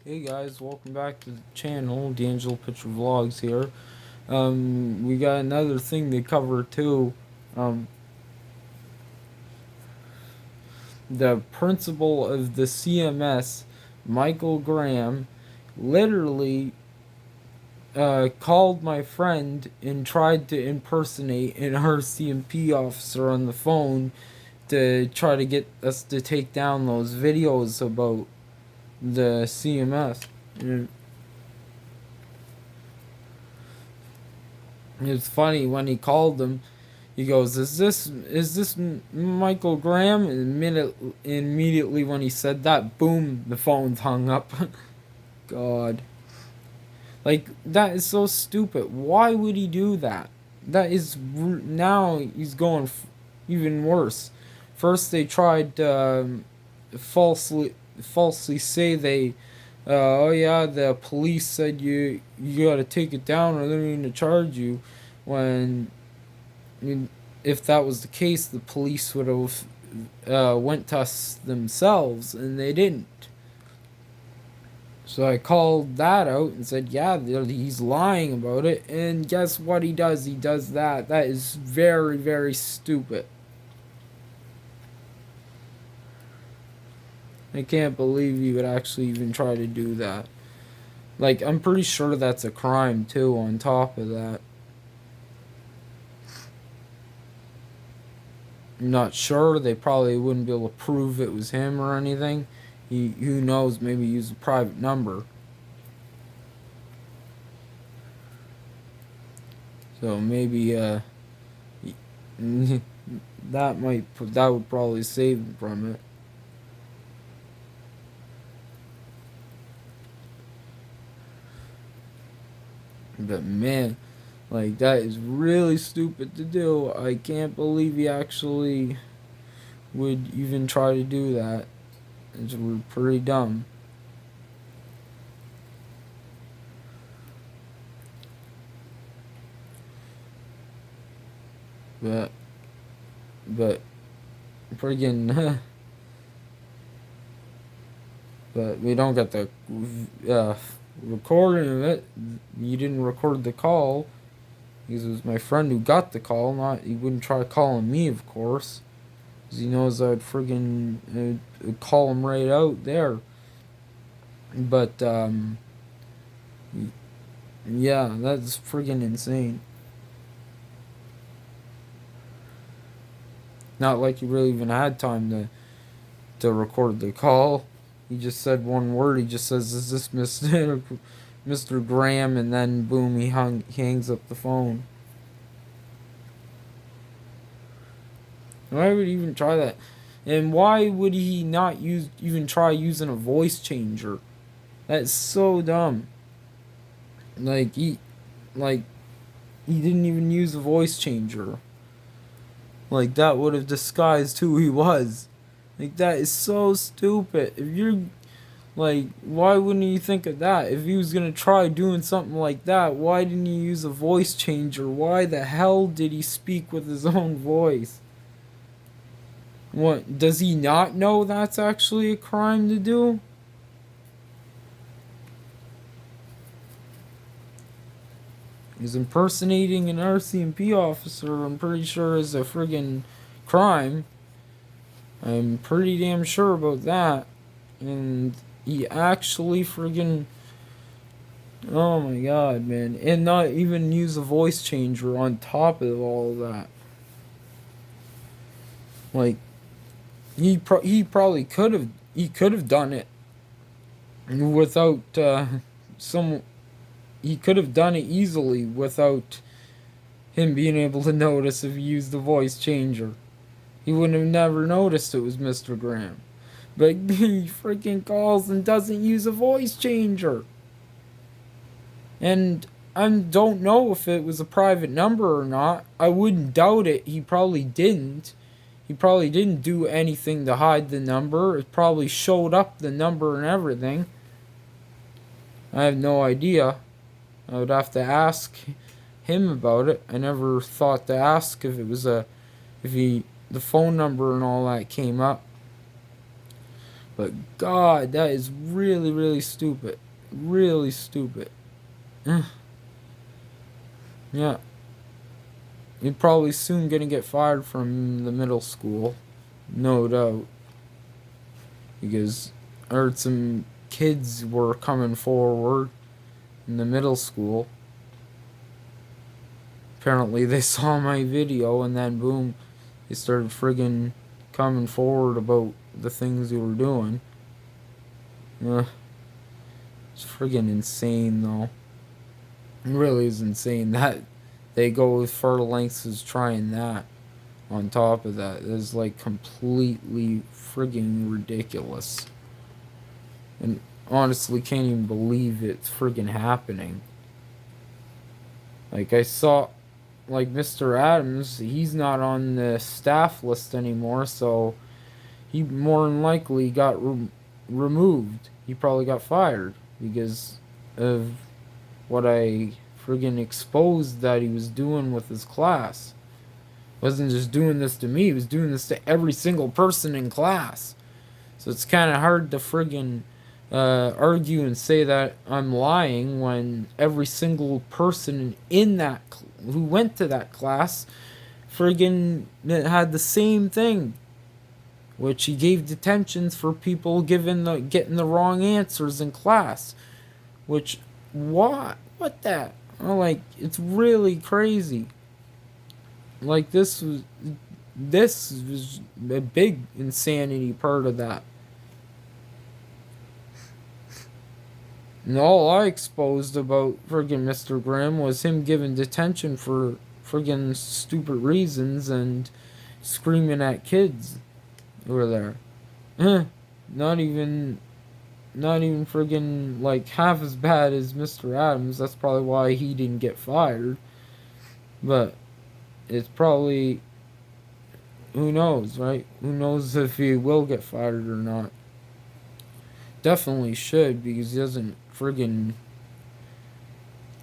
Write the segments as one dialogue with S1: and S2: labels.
S1: Hey guys, welcome back to the channel. D'Angelo Picture Vlogs here. We got another thing to cover too. Um, the principal of the CMS, Michael Graham, literally called my friend and tried to impersonate an rcmp officer on the phone to try to get us to take down those videos about the CMS. It's funny when he called him. He goes, "Is this Michael Graham?" And immediately when he said that, boom, the phone hung up. God, like that is so stupid. Why would he do that? That is now he's going even worse. First they tried falsely say they oh yeah, the police said you got to take it down or they're going to charge you, when I mean, if that was the case, the police would have went to us themselves, and they didn't. So I called that out and said, yeah, he's lying about it. And guess what he does? He does that. That is very, very stupid. I can't believe he would actually even try to do that. Like, I'm pretty sure that's a crime, too, on top of that. I'm not sure. They probably wouldn't be able to prove it was him or anything. Who knows? Maybe use a private number. So maybe that would probably save him from it. But man, like that is really stupid to do. I can't believe he actually would even try to do that. It's pretty dumb. But but friggin' but we don't get the recording of it. You didn't record the call. Because it was my friend who got the call. Not he wouldn't try calling me, of course, because he knows I'd friggin' call him right out there. But yeah, that's friggin' insane. Not like he really even had time to record the call. He just said one word. He just says, "Is this Mr. Graham?" And then boom, he hangs up the phone. Why would he even try that? And why would he not even try using a voice changer? That's so dumb. Like like he didn't even use a voice changer. Like that would have disguised who he was. Like that is so stupid. If you're like, why wouldn't you think of that? If he was gonna try doing something like that, why didn't he use a voice changer? Why the hell did he speak with his own voice? What, does he not know that's actually a crime to do? Because impersonating an RCMP officer, I'm pretty sure, is a friggin' crime. I'm pretty damn sure about that. And he actually friggin'. Oh my god, man. And not even use a voice changer on top of all of that. Like, he probably could have done it without some. He could have done it easily without him being able to notice if he used the voice changer. He wouldn't have never noticed it was Mr. Graham. But he freaking calls and doesn't use a voice changer. And I don't know if it was a private number or not. I wouldn't doubt it. He probably didn't. He probably didn't do anything to hide the number. It probably showed up the number and everything. I have no idea. I would have to ask him about it. I never thought to ask if the phone number and all that came up. But God, that is really, really stupid. Really stupid. Yeah. You're probably soon gonna get fired from the middle school. No doubt. Because I heard some kids were coming forward in the middle school. Apparently they saw my video and then boom, they started friggin' coming forward about the things they were doing. It's friggin' insane though. It really is insane that they go as far lengths as trying that on top of that. It's like completely friggin' ridiculous. And honestly can't even believe it's friggin' happening. Like I saw, like Mr. Adams, he's not on the staff list anymore, so he more than likely got removed. He probably got fired because of what I friggin' exposed that he was doing with his class. Wasn't just doing this to me, he was doing this to every single person in class. So it's kind of hard to friggin' argue and say that I'm lying when every single person in that who went to that class friggin' had the same thing, which he gave detentions for people getting the wrong answers in class. Which what that? Like it's really crazy. Like this was a big insanity part of that. And all I exposed about friggin' Mr. Grimm was him giving detention for friggin' stupid reasons and screaming at kids who were there. Not even friggin' like half as bad as Mr. Adams. That's probably why he didn't get fired. But it's probably, who knows, right? Who knows if he will get fired or not. Definitely should, because he doesn't friggin'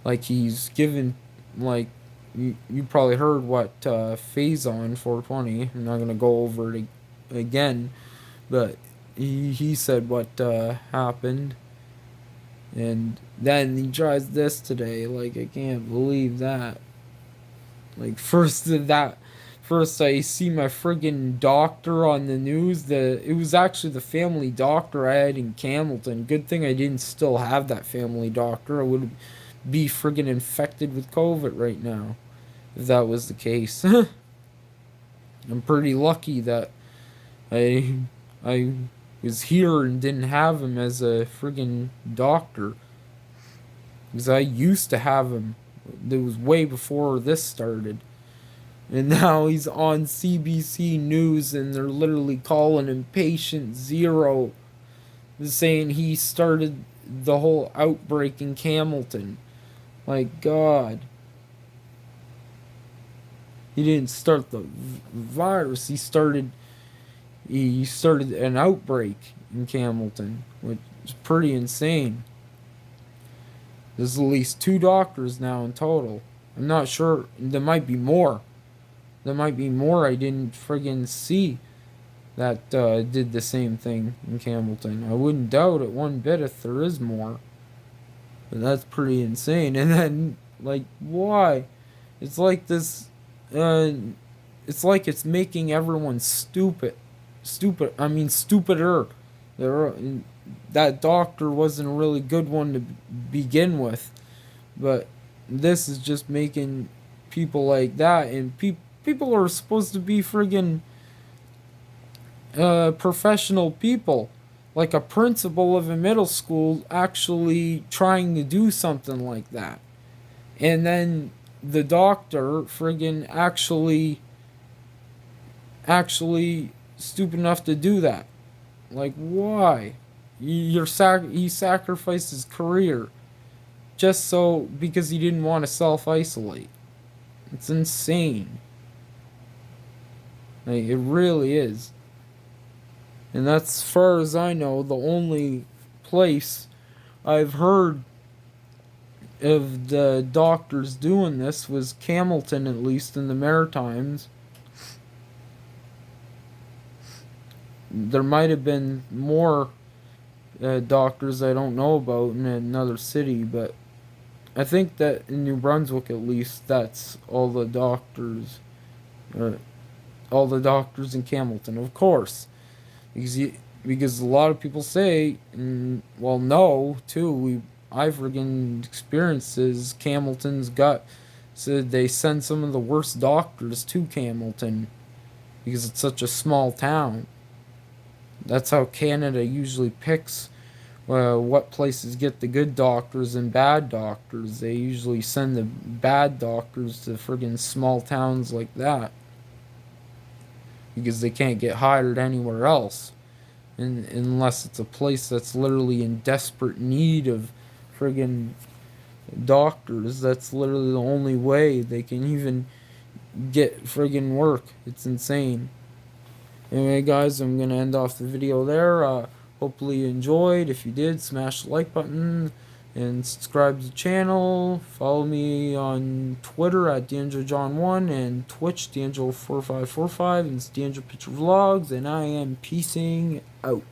S1: like he's given, like you probably heard what Phase on 420. I'm not gonna go over it again, but he said what happened, and then he tries this today. Like I can't believe that. Like first I see my friggin' doctor on the news. It was actually the family doctor I had in Campbellton. Good thing I didn't still have that family doctor. I would be friggin' infected with COVID right now if that was the case. I'm pretty lucky that I was here and didn't have him as a friggin' doctor, because I used to have him. It was way before this started. And now he's on CBC News and they're literally calling him Patient Zero, saying he started the whole outbreak in Campbellton. Like, God. He didn't start the virus. He started an outbreak in Campbellton, which is pretty insane. There's at least 2 doctors now in total. I'm not sure. There might be more. I didn't friggin' see that did the same thing in Campbellton. I wouldn't doubt it one bit if there is more. But that's pretty insane. And then, like, why? It's like this. It's like it's making everyone stupid. I mean, stupider. That doctor wasn't a really good one to begin with. But this is just making people like that. And people are supposed to be friggin' professional people. Like a principal of a middle school actually trying to do something like that. And then the doctor friggin' actually stupid enough to do that. Like, why? He sacrificed his career just so because he didn't want to self-isolate. It's insane. Like, it really is. And that's, as far as I know, the only place I've heard of the doctors doing this was Campbellton, at least in the Maritimes. there might have been more doctors I don't know about in another city, but I think that in New Brunswick, at least, that's uh, all the doctors in Campbellton, of course, because because a lot of people say, and well, no, too. I friggin' experiences Campbellton's got. Said they send some of the worst doctors to Campbellton because it's such a small town. That's how Canada usually picks what places get the good doctors and bad doctors. They usually send the bad doctors to friggin' small towns like that because they can't get hired anywhere else. Unless it's a place that's literally in desperate need of friggin' doctors. That's literally the only way they can even get friggin' work. It's insane. Anyway, guys, I'm gonna end off the video there. Hopefully you enjoyed. If you did, smash the like button and subscribe to the channel. Follow me on Twitter at DangeloJohn1 and Twitch D'Angelo4545, and it's D'Angelo Picture Vlogs, and I am peacing out.